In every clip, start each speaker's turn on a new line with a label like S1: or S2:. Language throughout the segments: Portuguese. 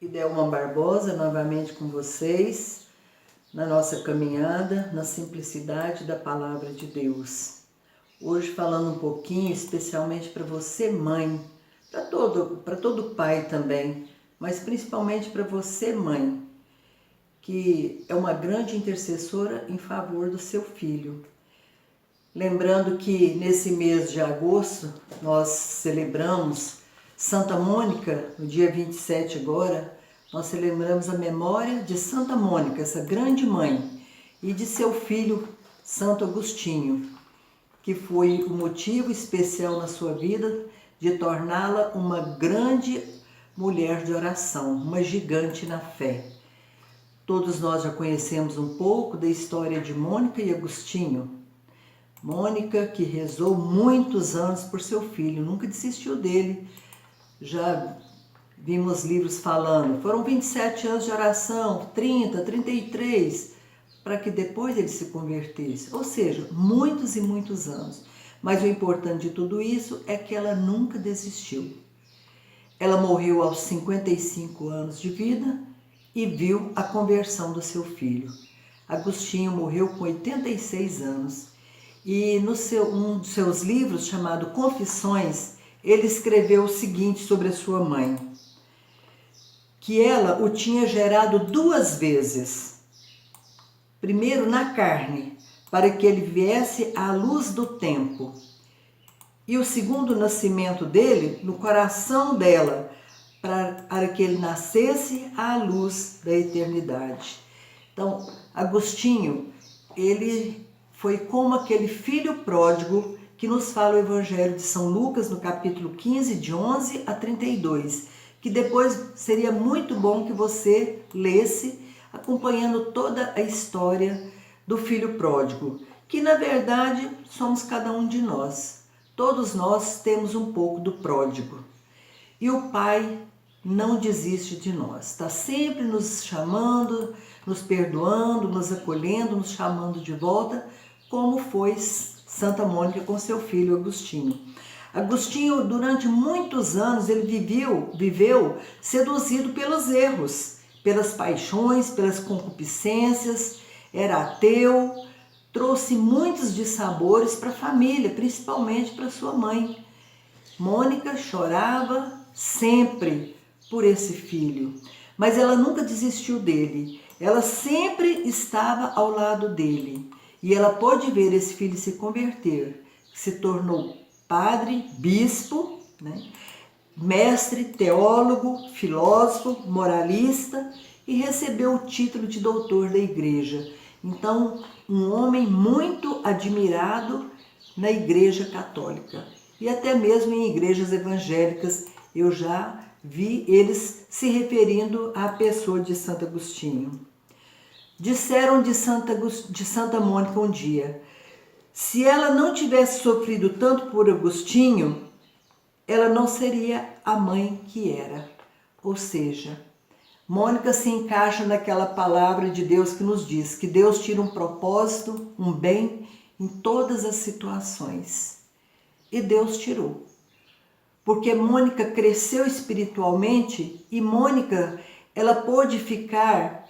S1: Idelma Barbosa, novamente com vocês, na nossa caminhada, na simplicidade da Palavra de Deus. Hoje falando um pouquinho, especialmente para você mãe, para todo pai também, mas principalmente para você mãe, que é uma grande intercessora em favor do seu filho. Lembrando que nesse mês de agosto nós celebramos Santa Mônica, no dia 27 agora, nós celebramos a memória de Santa Mônica, essa grande mãe, e de seu filho Santo Agostinho, que foi o motivo especial na sua vida de torná-la uma grande mulher de oração, uma gigante na fé. Todos nós já conhecemos um pouco da história de Mônica e Agostinho. Mônica, que rezou muitos anos por seu filho, nunca desistiu dele. Já vimos livros falando, foram 27 anos de oração, 30, 33, para que depois ele se convertesse. Ou seja, muitos e muitos anos. Mas o importante de tudo isso é que ela nunca desistiu. Ela morreu aos 55 anos de vida e viu a conversão do seu filho. Agostinho morreu com 86 anos. E um dos seus livros, chamado Confissões, ele escreveu o seguinte sobre a sua mãe: que ela o tinha gerado 2 vezes. Primeiro na carne, para que ele viesse à luz do tempo. E o segundo nascimento dele, no coração dela, para que ele nascesse à luz da eternidade. Então, Agostinho, ele foi como aquele filho pródigo que nos fala o Evangelho de São Lucas, no capítulo 15, de 11 a 32, que depois seria muito bom que você lesse, acompanhando toda a história do filho pródigo, que na verdade somos cada um de nós. Todos nós temos um pouco do pródigo. E o Pai não desiste de nós, está sempre nos chamando, nos perdoando, nos acolhendo, nos chamando de volta, como foi Santa Mônica com seu filho Agostinho. Agostinho, durante muitos anos, ele viveu seduzido pelos erros, pelas paixões, pelas concupiscências, era ateu, trouxe muitos dissabores para a família, principalmente para sua mãe. Mônica chorava sempre por esse filho, mas ela nunca desistiu dele, ela sempre estava ao lado dele. E ela pôde ver esse filho se converter, se tornou padre, bispo, né? Mestre, teólogo, filósofo, moralista e recebeu o título de doutor da igreja. Então, um homem muito admirado na igreja católica e até mesmo em igrejas evangélicas eu já vi eles se referindo à pessoa de Santo Agostinho. Disseram de Santa Mônica um dia, se ela não tivesse sofrido tanto por Agostinho, ela não seria a mãe que era. Ou seja, Mônica se encaixa naquela palavra de Deus que nos diz que Deus tira um propósito, um bem em todas as situações. E Deus tirou. Porque Mônica cresceu espiritualmente e Mônica, ela pôde ficar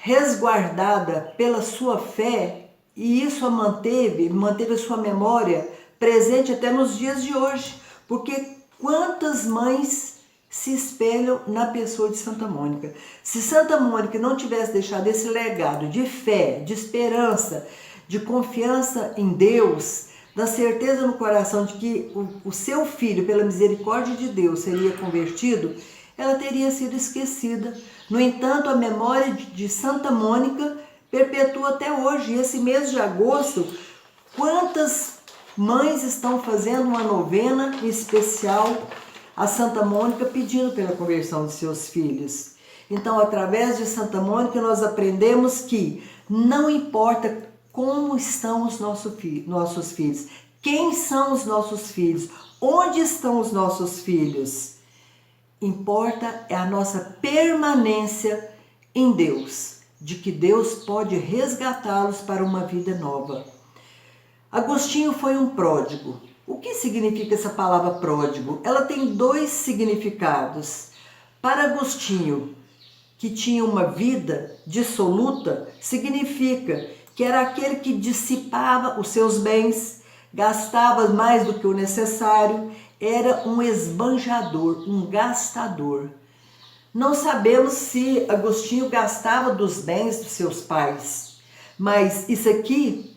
S1: resguardada pela sua fé, e isso a manteve a sua memória presente até nos dias de hoje, porque quantas mães se espelham na pessoa de Santa Mônica. Se Santa Mônica não tivesse deixado esse legado de fé, de esperança, de confiança em Deus, da certeza no coração de que o seu filho, pela misericórdia de Deus, seria convertido, ela teria sido esquecida. No entanto, a memória de Santa Mônica perpetua até hoje. E esse mês de agosto, quantas mães estão fazendo uma novena especial a Santa Mônica, pedindo pela conversão de seus filhos. Então, através de Santa Mônica, nós aprendemos que não importa como estão os nossos filhos, quem são os nossos filhos, onde estão os nossos filhos, importa é a nossa permanência em Deus, de que Deus pode resgatá-los para uma vida nova. Agostinho foi um pródigo. O que significa essa palavra pródigo? Ela tem 2 significados. Para Agostinho, que tinha uma vida dissoluta, significa que era aquele que dissipava os seus bens, gastava mais do que o necessário, era um esbanjador, um gastador. Não sabemos se Agostinho gastava dos bens dos seus pais, mas isso aqui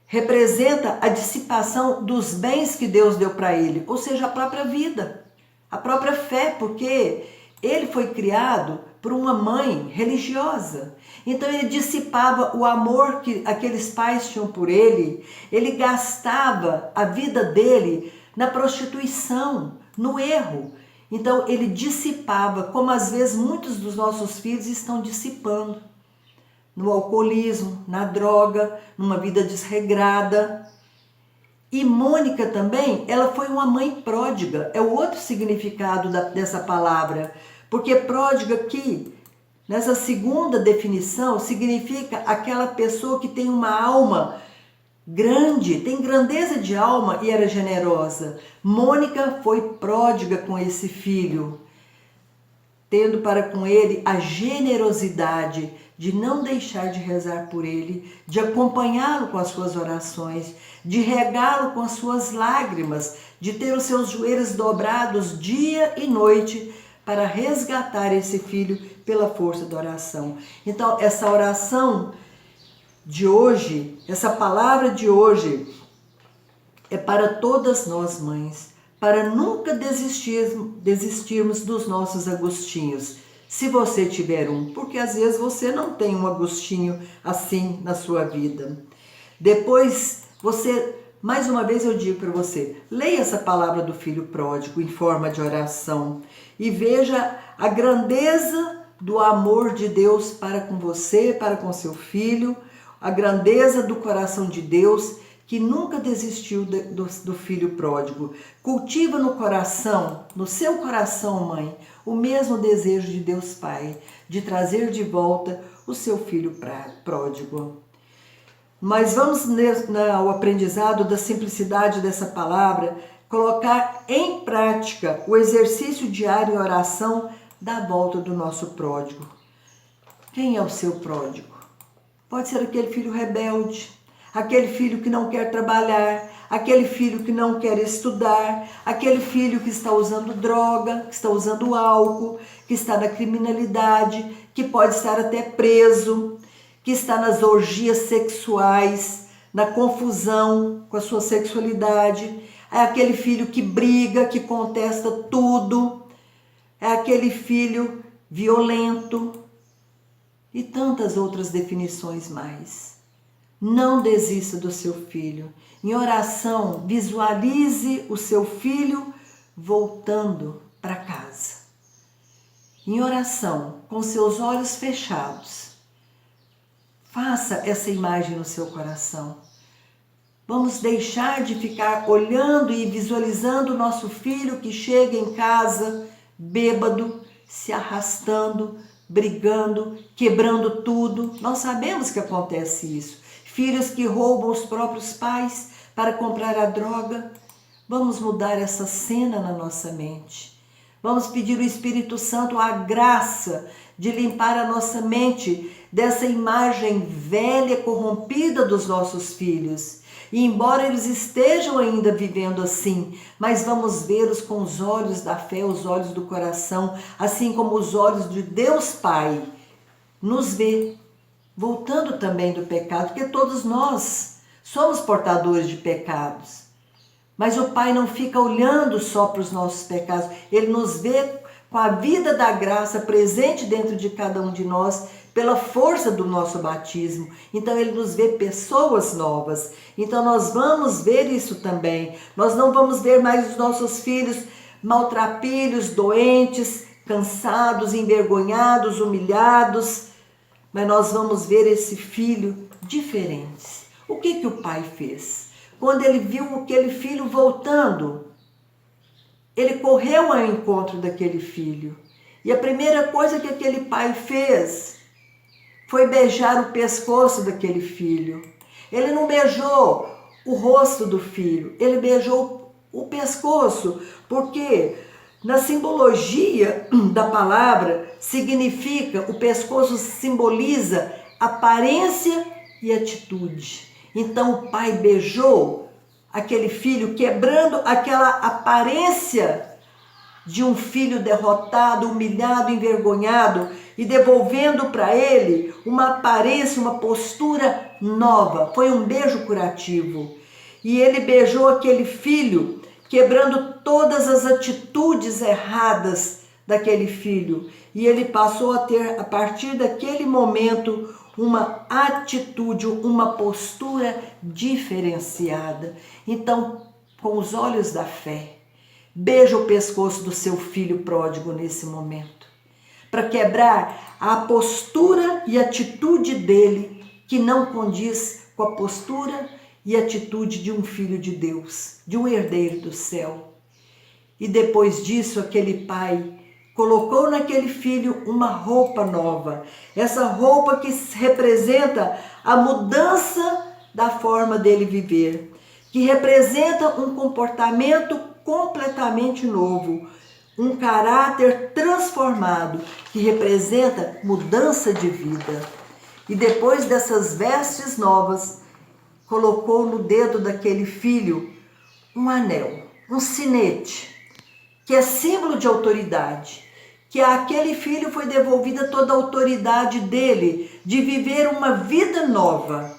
S1: representa a dissipação dos bens que Deus deu para ele, ou seja, a própria vida, a própria fé, porque ele foi criado por uma mãe religiosa. Então ele dissipava o amor que aqueles pais tinham por ele, ele gastava a vida dele na prostituição, no erro. Então ele dissipava, como às vezes muitos dos nossos filhos estão dissipando, no alcoolismo, na droga, numa vida desregrada. E Mônica também, ela foi uma mãe pródiga, é o outro significado dessa palavra, porque pródiga aqui, nessa segunda definição, significa aquela pessoa que tem uma alma grande, tem grandeza de alma e era generosa. Mônica foi pródiga com esse filho, tendo para com ele a generosidade de não deixar de rezar por ele, de acompanhá-lo com as suas orações, de regá-lo com as suas lágrimas, de ter os seus joelhos dobrados dia e noite para resgatar esse filho pela força da oração. Então, essa oração de hoje, essa palavra de hoje, é para todas nós mães, para nunca desistirmos dos nossos Agostinhos. Se você tiver um, porque às vezes você não tem um Agostinho assim na sua vida. Depois, mais uma vez eu digo para você, leia essa palavra do filho pródigo em forma de oração e veja a grandeza do amor de Deus para com você, para com seu filho, a grandeza do coração de Deus que nunca desistiu do filho pródigo. Cultiva no coração, no seu coração, mãe, o mesmo desejo de Deus Pai, de trazer de volta o seu filho pródigo. Mas vamos ao aprendizado da simplicidade dessa palavra, colocar em prática o exercício diário em oração da volta do nosso pródigo. Quem é o seu pródigo? Pode ser aquele filho rebelde, aquele filho que não quer trabalhar, aquele filho que não quer estudar, aquele filho que está usando droga, que está usando álcool, que está na criminalidade, que pode estar até preso, que está nas orgias sexuais, na confusão com a sua sexualidade, é aquele filho que briga, que contesta tudo, é aquele filho violento e tantas outras definições mais. Não desista do seu filho. Em oração, visualize o seu filho voltando para casa. Em oração, com seus olhos fechados, faça essa imagem no seu coração. Vamos deixar de ficar olhando e visualizando o nosso filho que chega em casa bêbado, se arrastando, brigando, quebrando tudo. Nós sabemos que acontece isso. Filhos que roubam os próprios pais para comprar a droga. Vamos mudar essa cena na nossa mente. Vamos pedir ao Espírito Santo a graça de limpar a nossa mente dessa imagem velha, corrompida dos nossos filhos. E embora eles estejam ainda vivendo assim, mas vamos vê-los com os olhos da fé, os olhos do coração, assim como os olhos de Deus Pai nos vê, voltando também do pecado, porque todos nós somos portadores de pecados. Mas o Pai não fica olhando só para os nossos pecados, Ele nos vê com a vida da graça presente dentro de cada um de nós, pela força do nosso batismo. Então Ele nos vê pessoas novas. Então nós vamos ver isso também. Nós não vamos ver mais os nossos filhos maltrapilhos, doentes, cansados, envergonhados, humilhados, mas nós vamos ver esse filho diferente. O que o pai fez? Quando ele viu aquele filho voltando, ele correu ao encontro daquele filho. E a primeira coisa que aquele pai fez foi beijar o pescoço daquele filho. Ele não beijou o rosto do filho, ele beijou o pescoço, porque Na simbologia da palavra, significa, o pescoço simboliza aparência e atitude. Então o pai beijou aquele filho, quebrando aquela aparência de um filho derrotado, humilhado, envergonhado, e devolvendo para ele uma aparência, uma postura nova. Foi um beijo curativo. E ele beijou aquele filho, quebrando todas as atitudes erradas daquele filho. E ele passou a ter, a partir daquele momento, uma atitude, uma postura diferenciada. Então, com os olhos da fé, beija o pescoço do seu filho pródigo nesse momento, para quebrar a postura e atitude dele, que não condiz com a postura e atitude de um filho de Deus, de um herdeiro do céu. E depois disso, aquele pai colocou naquele filho uma roupa nova. Essa roupa que representa a mudança da forma dele viver, que representa um comportamento completamente novo, um caráter transformado, que representa mudança de vida. E depois dessas vestes novas, colocou no dedo daquele filho um anel, um sinete, que é símbolo de autoridade, que àquele filho foi devolvida toda a autoridade dele, de viver uma vida nova,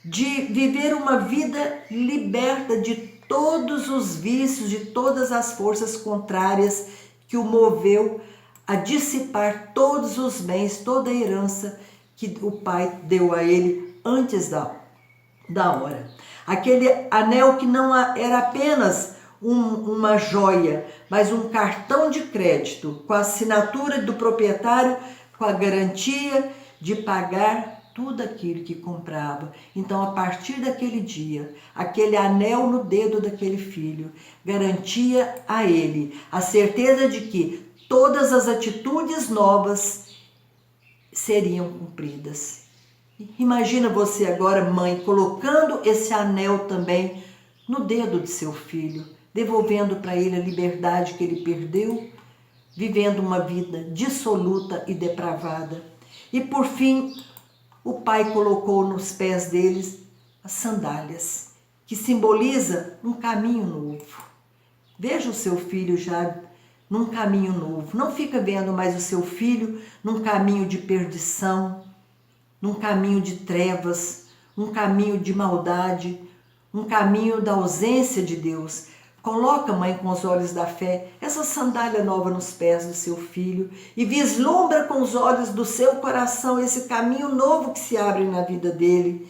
S1: de viver uma vida liberta de todos os vícios, de todas as forças contrárias que o moveu a dissipar todos os bens, toda a herança que o pai deu a ele antes da hora. Aquele anel que não era apenas uma joia, mas um cartão de crédito com a assinatura do proprietário, com a garantia de pagar tudo aquilo que comprava. Então, a partir daquele dia, aquele anel no dedo daquele filho garantia a ele a certeza de que todas as atitudes novas seriam cumpridas. Imagina você agora, mãe, colocando esse anel também no dedo de seu filho, devolvendo para ele a liberdade que ele perdeu, vivendo uma vida dissoluta e depravada. E por fim, o pai colocou nos pés deles as sandálias, que simboliza um caminho novo. Veja o seu filho já num caminho novo. Não fica vendo mais o seu filho num caminho de perdição, num caminho de trevas, um caminho de maldade, um caminho da ausência de Deus. Coloca, mãe, com os olhos da fé, essa sandália nova nos pés do seu filho e vislumbra com os olhos do seu coração esse caminho novo que se abre na vida dele.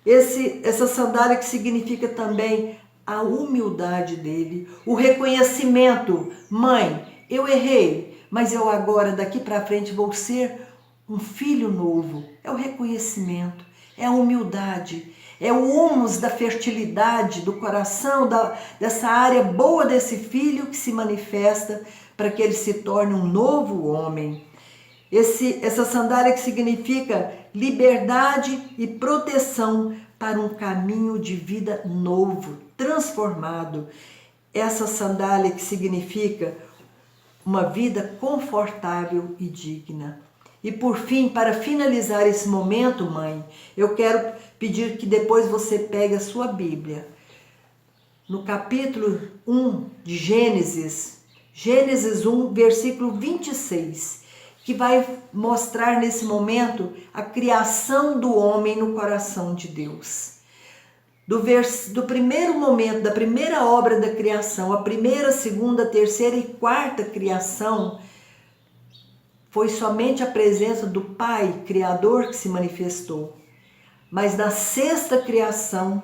S1: Essa sandália que significa também a humildade dele, o reconhecimento. Mãe, eu errei, mas eu agora, daqui para frente, vou ser um filho novo. É o reconhecimento, é a humildade, é o humus da fertilidade do coração, dessa área boa desse filho que se manifesta para que ele se torne um novo homem. Essa sandália que significa liberdade e proteção para um caminho de vida novo, transformado. Essa sandália que significa uma vida confortável e digna. E por fim, para finalizar esse momento, mãe, eu quero pedir que depois você pegue a sua Bíblia. No capítulo 1 de Gênesis 1, versículo 26, que vai mostrar nesse momento a criação do homem no coração de Deus. Do primeiro momento, da primeira obra da criação, a primeira, segunda, terceira e quarta criação, foi somente a presença do Pai Criador que se manifestou. Mas na sexta criação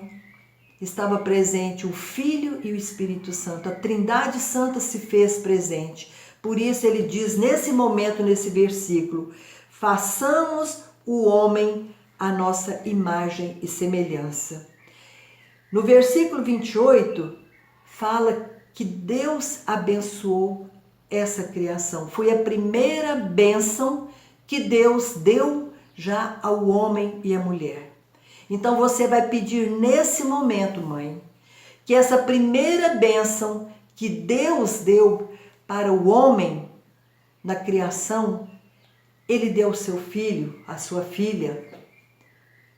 S1: estava presente o Filho e o Espírito Santo. A Trindade Santa se fez presente. Por isso ele diz nesse momento, nesse versículo, façamos o homem à nossa imagem e semelhança. No versículo 28, fala que Deus abençoou essa criação. Foi a primeira bênção que Deus deu já ao homem e à mulher. Então você vai pedir nesse momento, mãe, que essa primeira bênção que Deus deu para o homem na criação, Ele deu o seu filho, a sua filha,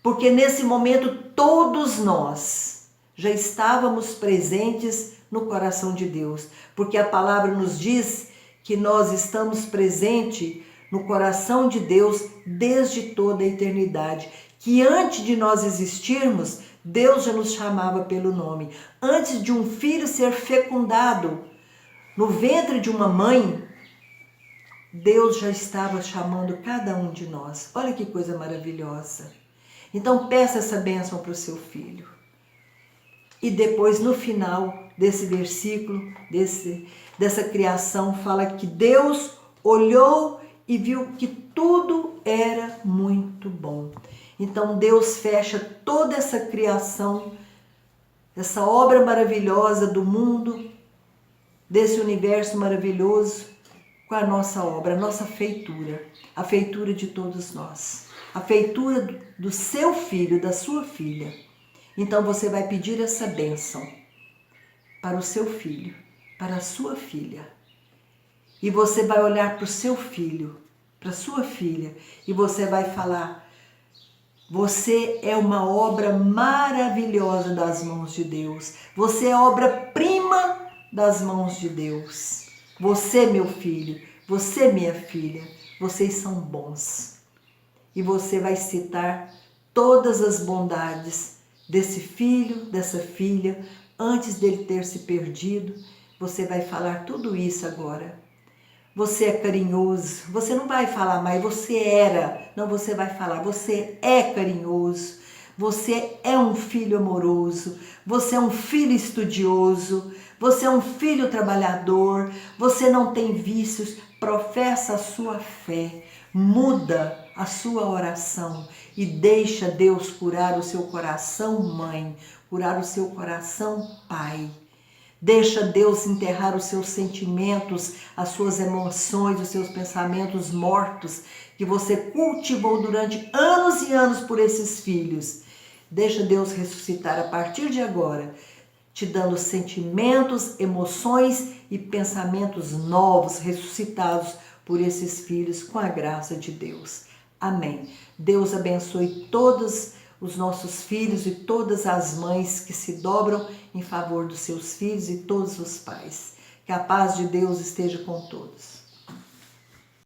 S1: porque nesse momento todos nós já estávamos presentes no coração de Deus, porque a palavra nos diz que nós estamos presentes no coração de Deus desde toda a eternidade, que antes de nós existirmos, Deus já nos chamava pelo nome. Antes de um filho ser fecundado no ventre de uma mãe, Deus já estava chamando cada um de nós. Olha que coisa maravilhosa. Então peça essa bênção para o seu filho. E depois, no final desse versículo, dessa criação, fala que Deus olhou e viu que tudo era muito bom. Então Deus fecha toda essa criação, essa obra maravilhosa do mundo, desse universo maravilhoso, com a nossa obra, a nossa feitura, a feitura de todos nós, a feitura do seu filho, da sua filha. Então você vai pedir essa bênção para o seu filho, para a sua filha. E você vai olhar para o seu filho, para a sua filha, e você vai falar: você é uma obra maravilhosa das mãos de Deus. Você é obra-prima das mãos de Deus. Você, meu filho, você, minha filha, vocês são bons. E você vai citar todas as bondades desse filho, dessa filha, antes dele ter se perdido. Você vai falar tudo isso agora. Você é carinhoso. Você não vai falar mais, você era. Não, você vai falar, você é carinhoso. Você é um filho amoroso. Você é um filho estudioso. Você é um filho trabalhador. Você não tem vícios. Professa a sua fé. Muda a sua oração e deixa Deus curar o seu coração, mãe, curar o seu coração, pai. Deixa Deus enterrar os seus sentimentos, as suas emoções, os seus pensamentos mortos que você cultivou durante anos e anos por esses filhos. Deixa Deus ressuscitar a partir de agora, te dando sentimentos, emoções e pensamentos novos, ressuscitados por esses filhos com a graça de Deus. Amém. Deus abençoe todos os nossos filhos e todas as mães que se dobram em favor dos seus filhos e todos os pais. Que a paz de Deus esteja com todos.